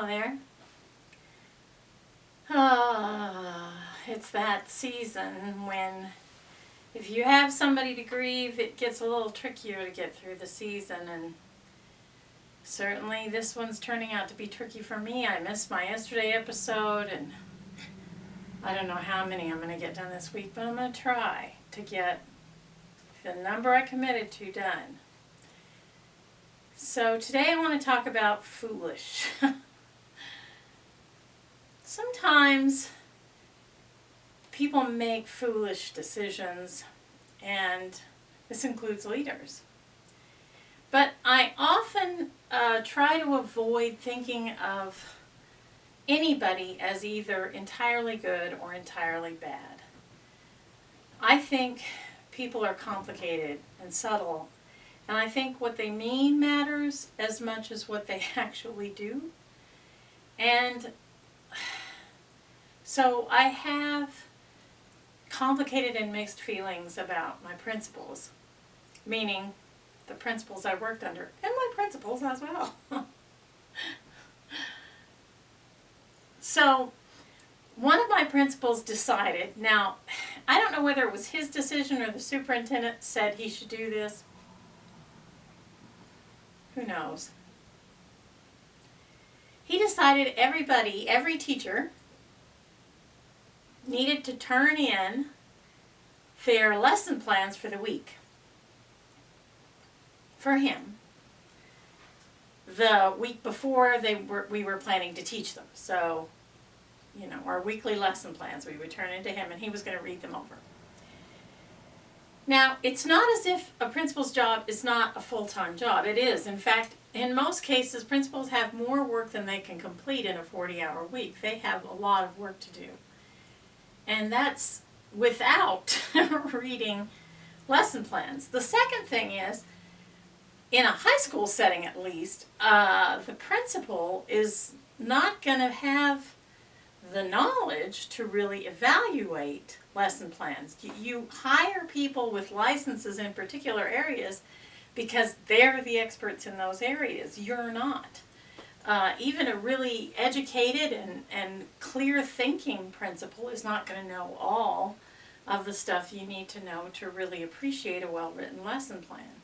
Hello there. It's that season when if you have somebody to grieve, it gets a little trickier to get through the season, and certainly this one's turning out to be tricky for me. I missed my yesterday episode, and I don't know how many I'm going to get done this week, but I'm going to try to get the number I committed to done. So today I want to talk about foolish. Sometimes people make foolish decisions, and this includes leaders. But I often try to avoid thinking of anybody as either entirely good or entirely bad. I think people are complicated and subtle, and I think what they mean matters as much as what they actually do. And so I have complicated and mixed feelings about my principals, meaning the principals I worked under, and my principals as well. So one of my principals decided, now I don't know whether it was his decision or the superintendent said he should do this. Who knows? He decided every teacher needed to turn in their lesson plans for the week. For him. The week before we were planning to teach them. So, our weekly lesson plans we would turn into him, and he was going to read them over. Now, it's not as if a principal's job is not a full-time job. It is. In fact, in most cases, principals have more work than they can complete in a 40-hour week. They have a lot of work to do. And that's without reading lesson plans. The second thing is, in a high school setting at least, the principal is not going to have the knowledge to really evaluate lesson plans. You hire people with licenses in particular areas because they're the experts in those areas. You're not. Even a really educated and clear-thinking principal is not going to know all of the stuff you need to know to really appreciate a well-written lesson plan.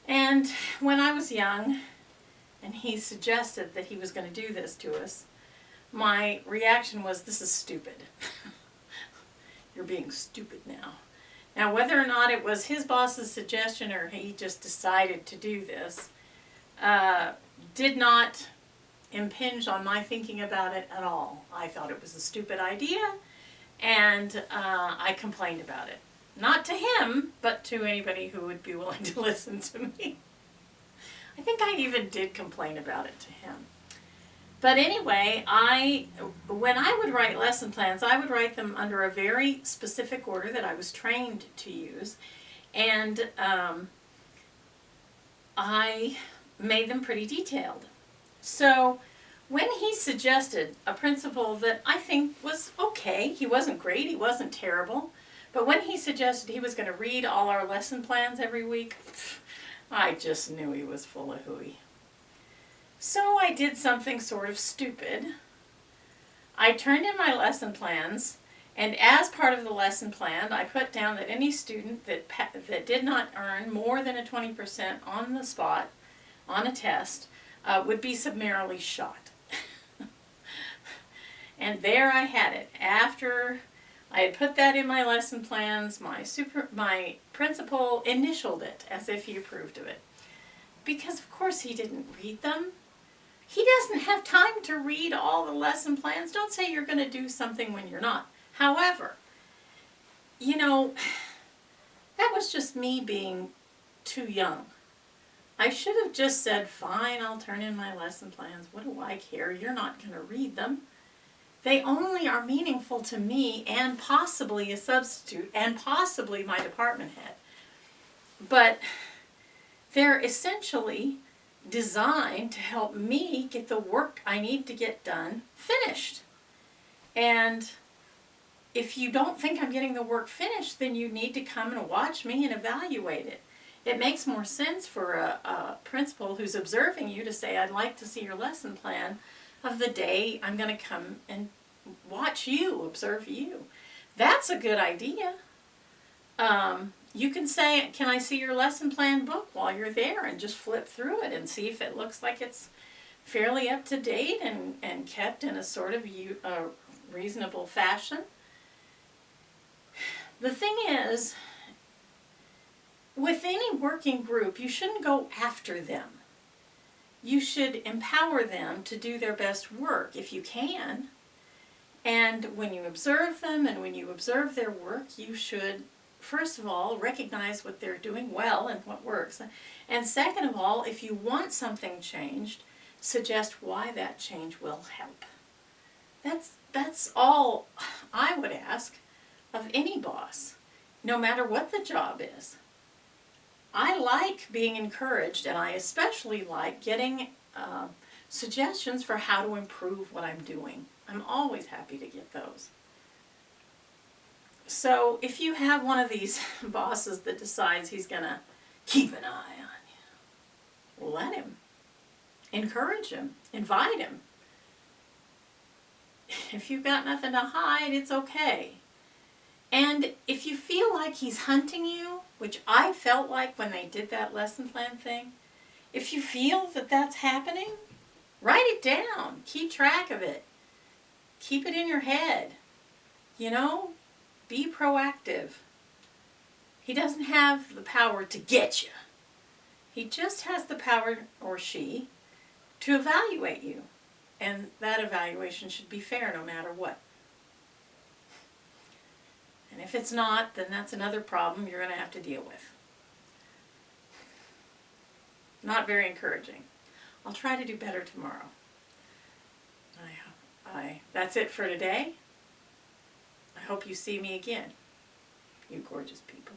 And when I was young, and he suggested that he was going to do this to us, my reaction was, this is stupid. You're being stupid now. Now, whether or not it was his boss's suggestion or he just decided to do this, did not impinge on my thinking about it at all. I thought it was a stupid idea, and I complained about it. Not to him, but to anybody who would be willing to listen to me. I think I even did complain about it to him. But anyway, when I would write lesson plans, I would write them under a very specific order that I was trained to use. And I made them pretty detailed. So when he suggested a principle that I think was okay, he wasn't great, he wasn't terrible, but when he suggested he was going to read all our lesson plans every week, I just knew he was full of hooey. So I did something sort of stupid. I turned in my lesson plans, and as part of the lesson plan, I put down that any student that did not earn more than a 20% on the spot on a test would be summarily shot. And there I had it. After I had put that in my lesson plans, my principal initialed it as if he approved of it. Because of course he didn't read them. He doesn't have time to read all the lesson plans. Don't say you're going to do something when you're not. However, that was just me being too young. I should have just said, fine, I'll turn in my lesson plans. What do I care? You're not going to read them. They only are meaningful to me and possibly a substitute and possibly my department head. But they're essentially designed to help me get the work I need to get done finished. And if you don't think I'm getting the work finished, then you need to come and watch me and evaluate it. It makes more sense for a principal who's observing you to say, I'd like to see your lesson plan of the day I'm going to come and watch you, observe you. That's a good idea. You can say, can I see your lesson plan book while you're there, and just flip through it and see if it looks like it's fairly up to date and kept in a sort of reasonable fashion. The thing is, with any working group, you shouldn't go after them. You should empower them to do their best work if you can. And when you observe them and when you observe their work, you should, first of all, recognize what they're doing well and what works. And second of all, if you want something changed, suggest why that change will help. That's all I would ask of any boss, no matter what the job is. I like being encouraged, and I especially like getting suggestions for how to improve what I'm doing. I'm always happy to get those. So if you have one of these bosses that decides he's going to keep an eye on you, let him. Encourage him. Invite him. If you've got nothing to hide, it's okay. And if you feel like he's hunting you, which I felt like when they did that lesson plan thing, if you feel that that's happening, write it down. Keep track of it. Keep it in your head. You know, be proactive. He doesn't have the power to get you. He just has the power, or she, to evaluate you. And that evaluation should be fair no matter what. And if it's not, then that's another problem you're going to have to deal with. Not very encouraging. I'll try to do better tomorrow. That's it for today. I hope you see me again, you gorgeous people.